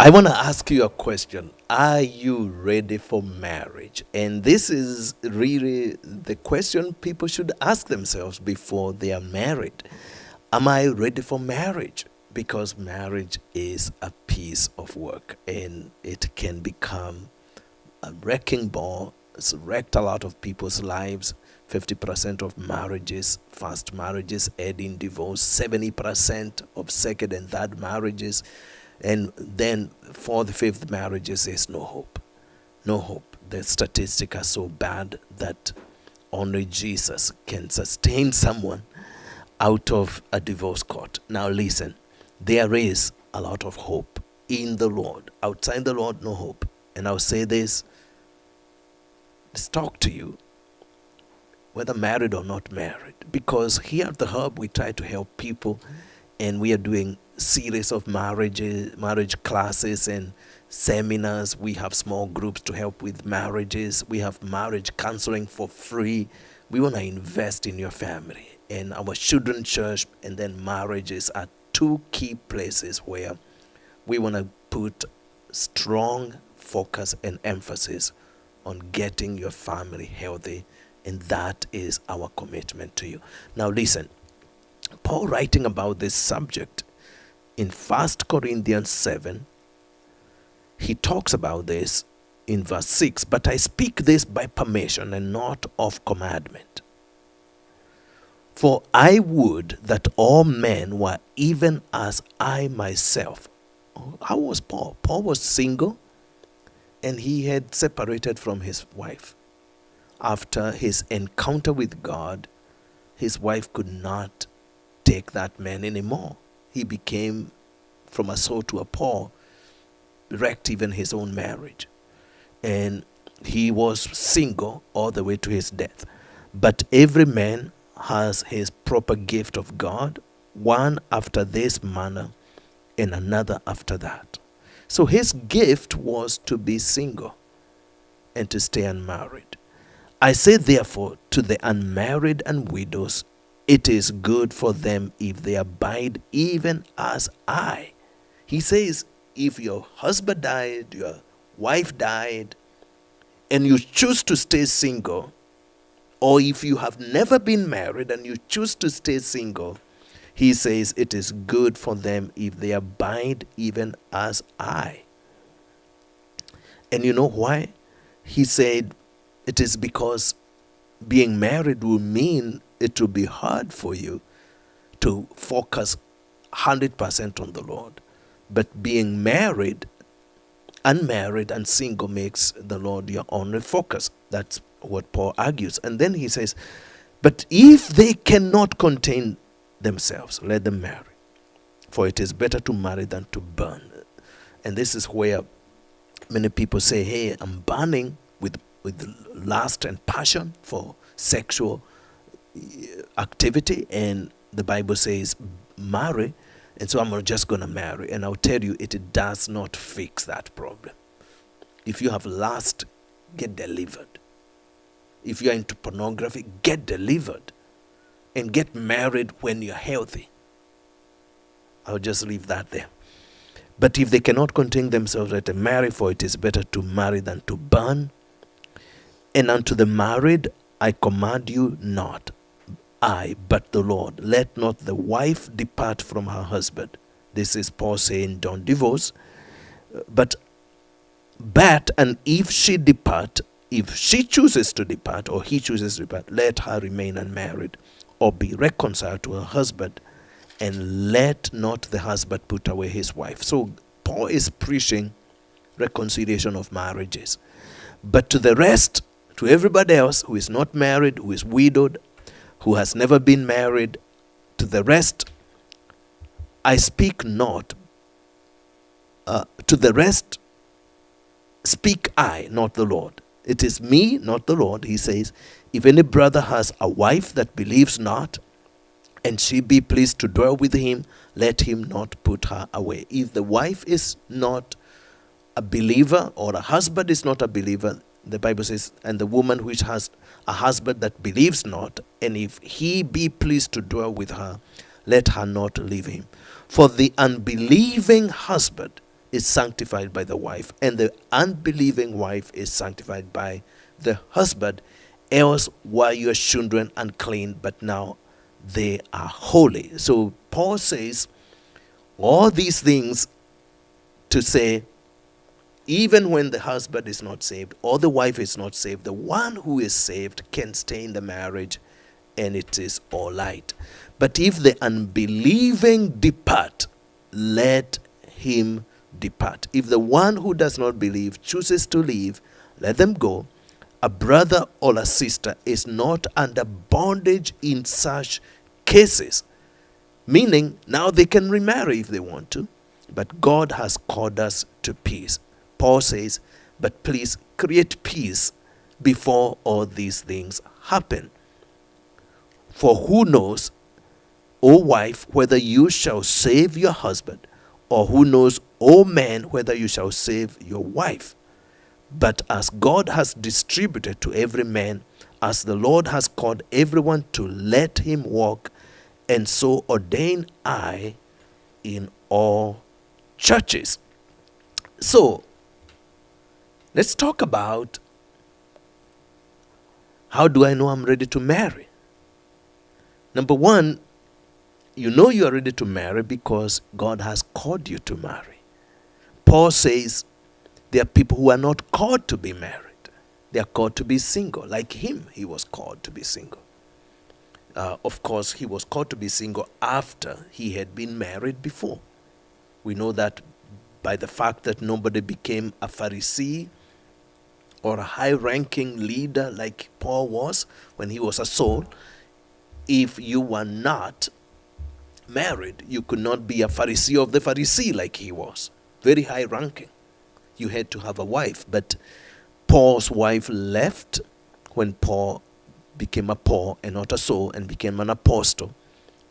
I want to ask you a question. Are you ready for marriage? And this is really the question people should ask themselves before they are married. Am I ready for marriage? Because marriage is a piece of work and it can become a wrecking ball. It's wrecked a lot of people's lives. 50% of marriages, first marriages, end in divorce. 70% of second and third marriages, and then fourth, fifth marriages, there's no hope. No hope. The statistics are so bad that only Jesus can sustain someone out of a divorce court. Now listen, there is a lot of hope in the Lord. Outside the Lord, no hope. And I'll say this, let's talk to you, whether married or not married, because here at the Hub we try to help people, and we are doing series of marriage classes and seminars. We have small groups to help with marriages. We have marriage counseling for free. We want to invest in your family, and our children's church and then marriages are two key places where we want to put strong focus and emphasis on getting your family healthy, and that is our commitment to you. Now listen, Paul writing about this subject in 1 Corinthians 7, he talks about this in verse 6. But I speak this by permission and not of commandment. For I would that all men were even as I myself. How was Paul? Paul was single and he had separated from his wife. After his encounter with God, his wife could not take that man anymore. He became from a Saul to a Paul, wrecked even his own marriage. And he was single all the way to his death. But every man has his proper gift of God, one after this manner and another after that. So his gift was to be single and to stay unmarried. I say therefore to the unmarried and widows, it is good for them if they abide even as I. He says, if your husband died, your wife died, and you choose to stay single, or if you have never been married and you choose to stay single, he says it is good for them if they abide even as I. And you know why? He said it is because being married will mean it will be hard for you to focus 100% on the Lord. But being married, unmarried and single makes the Lord your only focus. That's what Paul argues. And then he says, but if they cannot contain themselves, let them marry. For it is better to marry than to burn. And this is where many people say, hey, I'm burning with lust and passion for sexual activity, and the Bible says marry, and so I'm just going to marry. And I'll tell you, it does not fix that problem. If you have lust, get delivered. If you're into pornography, get delivered. And get married when you're healthy. I'll just leave that there. But if they cannot contain themselves, let them marry, for it is better to marry than to burn. And unto the married I command you not, I, but the Lord. Let not the wife depart from her husband. This is Paul saying, don't divorce. But and if she depart, if she chooses to depart, or he chooses to depart, let her remain unmarried, or be reconciled to her husband, and let not the husband put away his wife. So Paul is preaching reconciliation of marriages. But to the rest, to everybody else who is not married, who is widowed, who has never been married, to the rest, I speak not. To the rest, speak I, not the Lord. It is me, not the Lord. He says, if any brother has a wife that believes not, and she be pleased to dwell with him, let him not put her away. If the wife is not a believer, or a husband is not a believer, the Bible says, and the woman which has a husband that believes not, and if he be pleased to dwell with her, let her not leave him. For the unbelieving husband is sanctified by the wife, and the unbelieving wife is sanctified by the husband. Else were your children unclean, but now they are holy. So Paul says all these things to say, even when the husband is not saved or the wife is not saved, the one who is saved can stay in the marriage and it is all right. But if the unbelieving depart, let him depart. If the one who does not believe chooses to leave, let them go. A brother or a sister is not under bondage in such cases. Meaning, now they can remarry if they want to, but God has called us to peace. Paul says, but please create peace before all these things happen. For who knows, O wife, whether you shall save your husband, or who knows, O man, whether you shall save your wife. But as God has distributed to every man, as the Lord has called everyone to, let him walk, and so ordain I in all churches. So, let's talk about, how do I know I'm ready to marry? Number one, you know you are ready to marry because God has called you to marry. Paul says there are people who are not called to be married. They are called to be single. Like him, he was called to be single. Of course, he was called to be single after he had been married before. We know that by the fact that nobody became a Pharisee or a high-ranking leader like Paul was when he was a Saul. If you were not married, you could not be a Pharisee of the Pharisee like he was. Very high-ranking. You had to have a wife. But Paul's wife left when Paul became a Paul and not a Saul and became an apostle.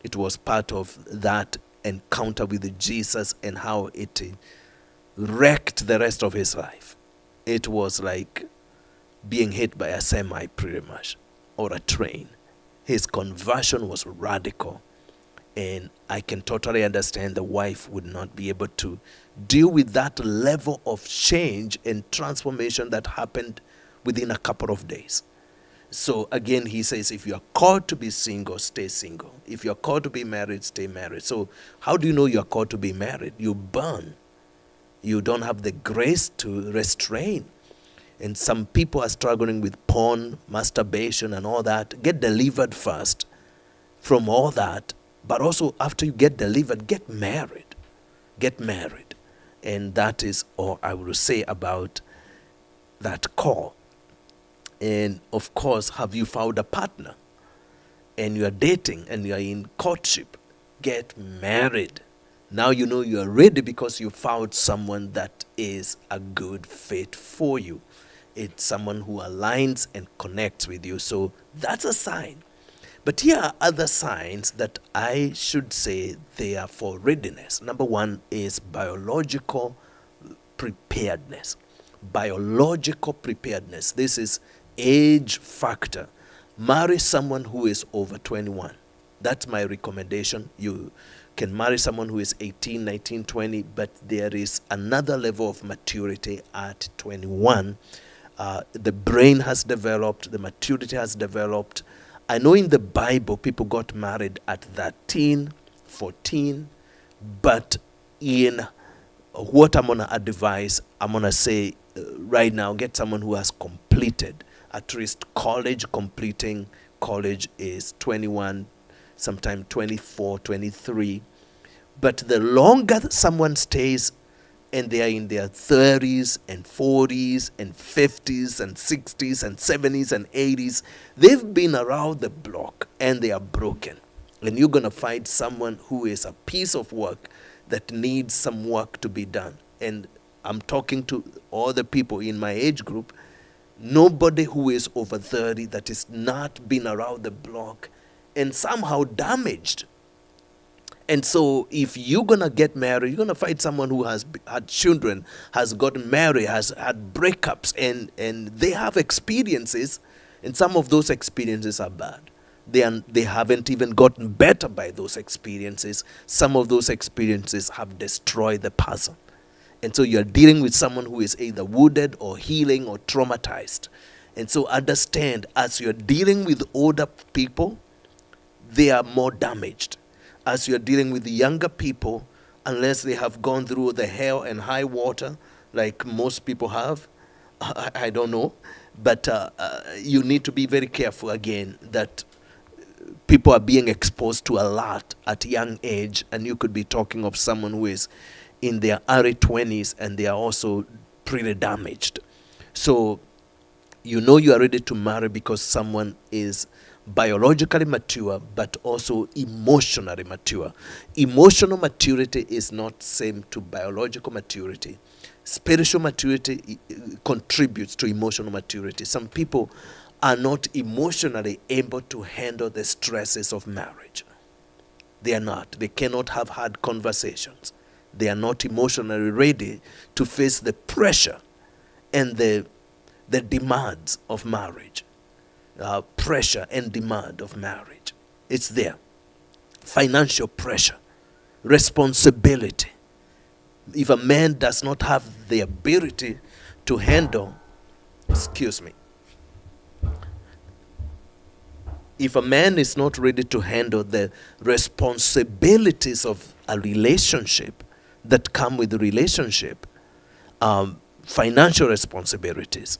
It was part of that encounter with Jesus and how it wrecked the rest of his life. It was like being hit by a semi pretty much, or a train. His conversion was radical. And I can totally understand the wife would not be able to deal with that level of change and transformation that happened within a couple of days. So again, he says, if you are called to be single, stay single. If you are called to be married, stay married. So how do you know you are called to be married? You burn. You don't have the grace to restrain. And some people are struggling with porn, masturbation, and all that. Get delivered first from all that. But also, after you get delivered, get married. Get married. And that is all I will say about that call. And of course, have you found a partner? And you are dating and you are in courtship. Get married. Now you know you are ready because you found someone that is a good fit for you. It's someone who aligns and connects with you. So that's a sign. But here are other signs that I should say they are for readiness. Number one is biological preparedness. Biological preparedness. This is age factor. Marry someone who is over 21. That's my recommendation. You can marry someone who is 18, 19, 20, but there is another level of maturity at 21. The brain has developed, the maturity has developed. I know in the Bible people got married at 13, 14, but in what I'm going to advise, I'm going to say right now, get someone who has completed at least college. Completing college is 21, sometimes 24, 23. But the longer someone stays and they are in their 30s and 40s and 50s and 60s and 70s and 80s, they've been around the block and they are broken. And you're going to find someone who is a piece of work that needs some work to be done. And I'm talking to all the people in my age group. Nobody who is over 30 that is not been around the block and somehow damaged. And so if you're going to get married, you're going to find someone who has had children, has gotten married, has had breakups, and they have experiences, and some of those experiences are bad. They haven't even gotten better by those experiences. Some of those experiences have destroyed the person. And so you're dealing with someone who is either wounded or healing or traumatized. And so understand, as you're dealing with older people, they are more damaged. As you're dealing with the younger people, unless they have gone through the hell and high water, like most people have, I don't know. But you need to be very careful again that people are being exposed to a lot at a young age, and you could be talking of someone who is in their early 20s and they are also pretty damaged. So you know you are ready to marry because someone is biologically mature but also emotionally mature. Emotional maturity is not same to biological maturity. Spiritual maturity contributes to emotional maturity. Some people are not emotionally able to handle the stresses of marriage. They are not. They cannot have hard conversations. They are not emotionally ready to face the pressure and the demands of marriage. Pressure and demand of marriage. It's there. Financial pressure, responsibility. If a man does not have the ability to handle, if a man is not ready to handle the responsibilities of a relationship that come with the relationship, financial responsibilities,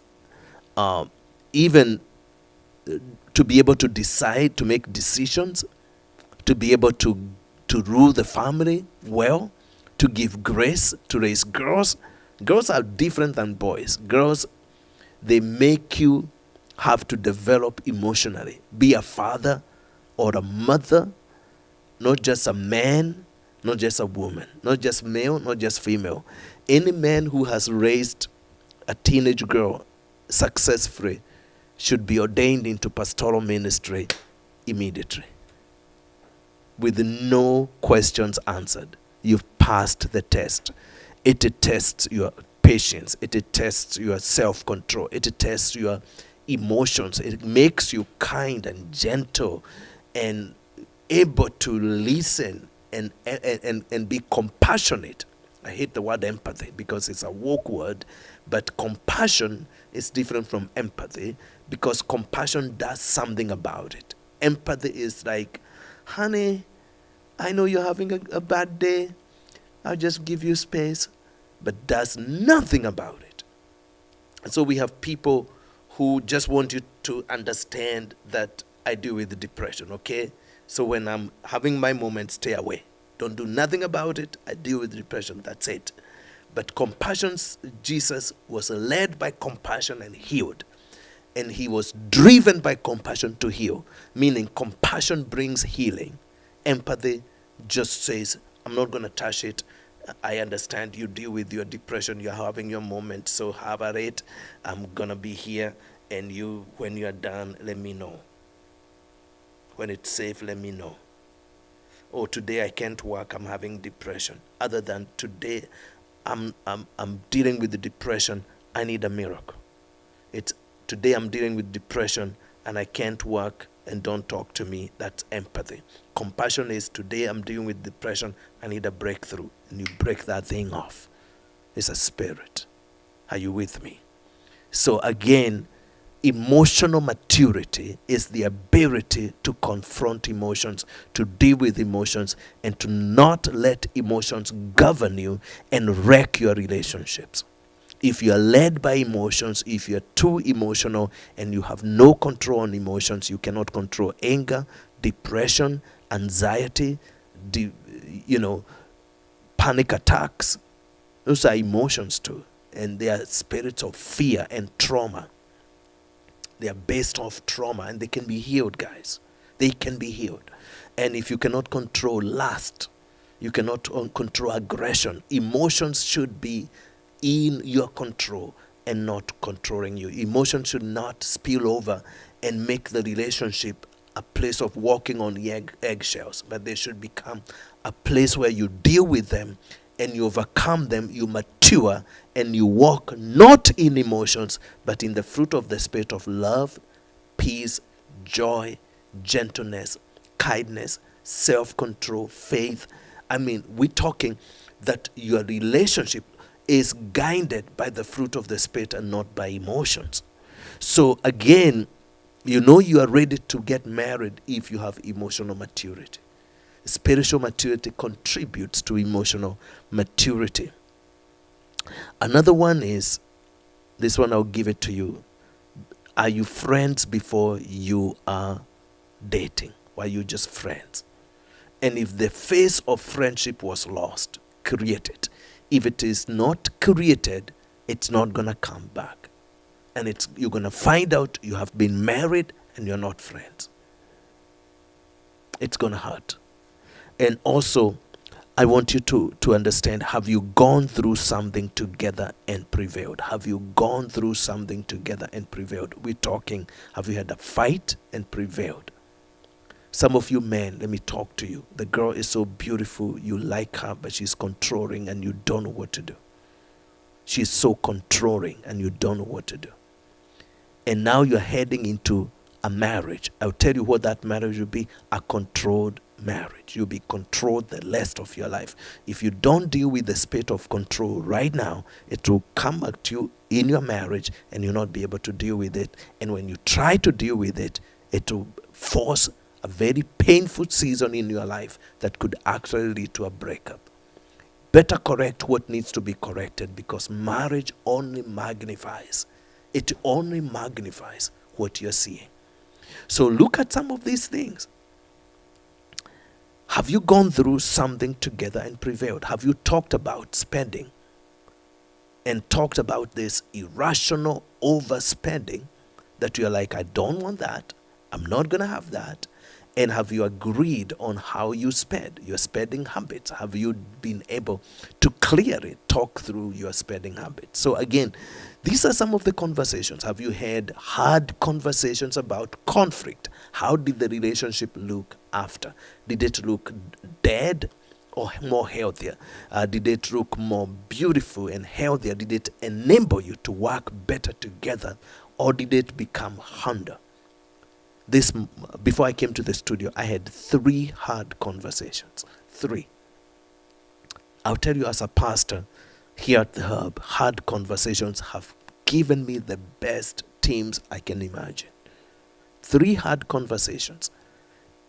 even to be able to decide, to make decisions, to be able to rule the family well, to give grace, to raise girls. Girls are different than boys. Girls, they make you have to develop emotionally. Be a father or a mother, not just a man, not just a woman, not just male, not just female. Any man who has raised a teenage girl successfully should be ordained into pastoral ministry immediately, with no questions answered. You've passed the test. It tests your patience. It tests your self-control. It tests your emotions. It makes you kind and gentle and able to listen and be compassionate. I hate the word empathy because it's a woke word, but compassion is different from empathy because compassion does something about it. Empathy is like, honey, I know you're having a bad day. I'll just give you space, but does nothing about it. And so we have people who just want you to understand that I deal with depression, okay? So when I'm having my moment, stay away. Don't do nothing about it. I deal with depression. That's it. But compassion, Jesus was led by compassion and healed. And he was driven by compassion to heal, meaning compassion brings healing. Empathy just says, I'm not going to touch it. I understand you deal with your depression. You're having your moment. So have at it. I'm going to be here. And you, when you're done, let me know. When it's safe, let me know. Oh, today I can't work. I'm having depression. Other than today, I'm dealing with the depression. I need a miracle. It's today I'm dealing with depression and I can't work and don't talk to me. That's empathy. Compassion is today I'm dealing with depression. I need a breakthrough. And you break that thing off. It's a spirit. Are you with me? So again, emotional maturity is the ability to confront emotions, to deal with emotions, and to not let emotions govern you and wreck your relationships. If you are led by emotions, if you're too emotional and you have no control on emotions, you cannot control anger, depression, anxiety, panic attacks. Those are emotions too. And they are spirits of fear and trauma. They are based off trauma and they can be healed, guys. They can be healed. And if you cannot control lust, you cannot control aggression, emotions should be in your control and not controlling you. Emotions should not spill over and make the relationship a place of walking on eggshells, but they should become a place where you deal with them and you overcome them, you mature, and you walk not in emotions, but in the fruit of the Spirit of love, peace, joy, gentleness, kindness, self-control, faith. I mean, we're talking that your relationship, is guided by the fruit of the Spirit and not by emotions. So again, you know you are ready to get married if you have emotional maturity. Spiritual maturity contributes to emotional maturity. Another one is, this one I'll give it to you. Are you friends before you are dating? Or are you just friends? And if the phase of friendship was lost, create it. If it is not created, it's not going to come back. And you're going to find out you have been married and you're not friends. It's going to hurt. And also, I want you to understand, have you gone through something together and prevailed? Have you gone through something together and prevailed? We're talking, have you had a fight and prevailed? Some of you men, let me talk to you. The girl is so beautiful, you like her, but she's controlling and you don't know what to do. She's so controlling and you don't know what to do. And now you're heading into a marriage. I'll tell you what that marriage will be: a controlled marriage. You'll be controlled the rest of your life. If you don't deal with the spirit of control right now, it will come back to you in your marriage and you'll not be able to deal with it. And when you try to deal with it, it will force a very painful season in your life that could actually lead to a breakup. Better correct what needs to be corrected, because marriage only magnifies. It only magnifies what you're seeing. So look at some of these things. Have you gone through something together and prevailed? Have you talked about spending and talked about this irrational overspending that you're like, I don't want that, I'm not going to have that? And have you agreed on how you spend, your spending habits? Have you been able to clear it, talk through your spending habits? So again, these are some of the conversations. Have you had hard conversations about conflict? How did the relationship look after? Did it look dead or more healthier? Did it look more beautiful and healthier? Did it enable you to work better together, or did it become harder? Before I came to the studio, I had 3 hard conversations. 3. I'll tell you, as a pastor here at the Hub, hard conversations have given me the best teams I can imagine. 3 hard conversations.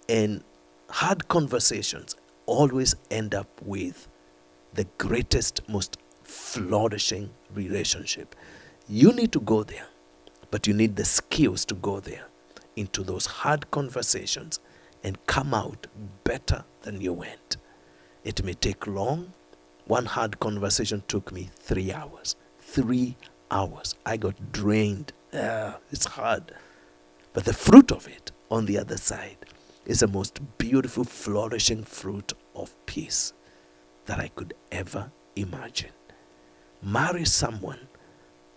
And hard conversations always end up with the greatest, most flourishing relationship. You need to go there, but you need the skills to go there, into those hard conversations, and come out better than you went. It may take long. One hard conversation took me 3 hours. 3 hours. I got drained. It's hard. But the fruit of it on the other side is the most beautiful, flourishing fruit of peace that I could ever imagine. Marry someone.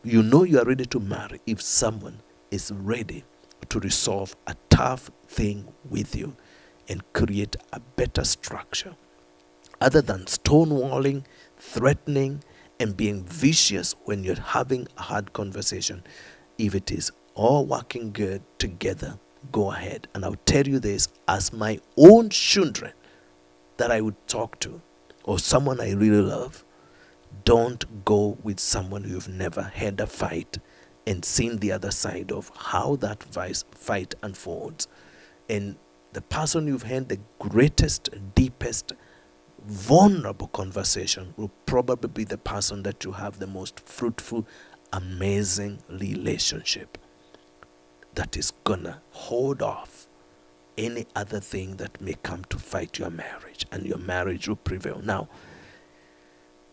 You know you are ready to marry if someone is ready to resolve a tough thing with you and create a better structure, other than stonewalling, threatening, and being vicious when you're having a hard conversation. If it is all working good together, go ahead. And I'll tell you this, as my own children that I would talk to, or someone I really love, don't go with someone you've never had a fight and seen the other side of how that fight unfolds. And the person you've had the greatest, deepest, vulnerable conversation will probably be the person that you have the most fruitful, amazing relationship that is gonna hold off any other thing that may come to fight your marriage, and your marriage will prevail. Now,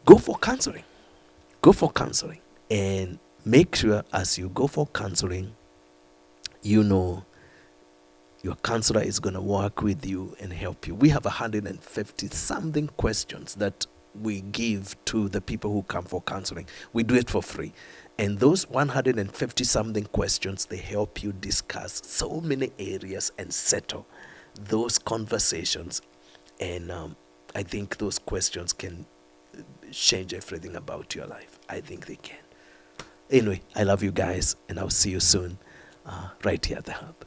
go for counseling. Go for counseling, and make sure as you go for counseling, you know your counselor is going to work with you and help you. We have 150 something questions that we give to the people who come for counseling. We do it for free. And those 150 something questions, they help you discuss so many areas and settle those conversations. And I think those questions can change everything about your life. I think they can. Anyway, I love you guys, and I'll see you soon right here at the Hub.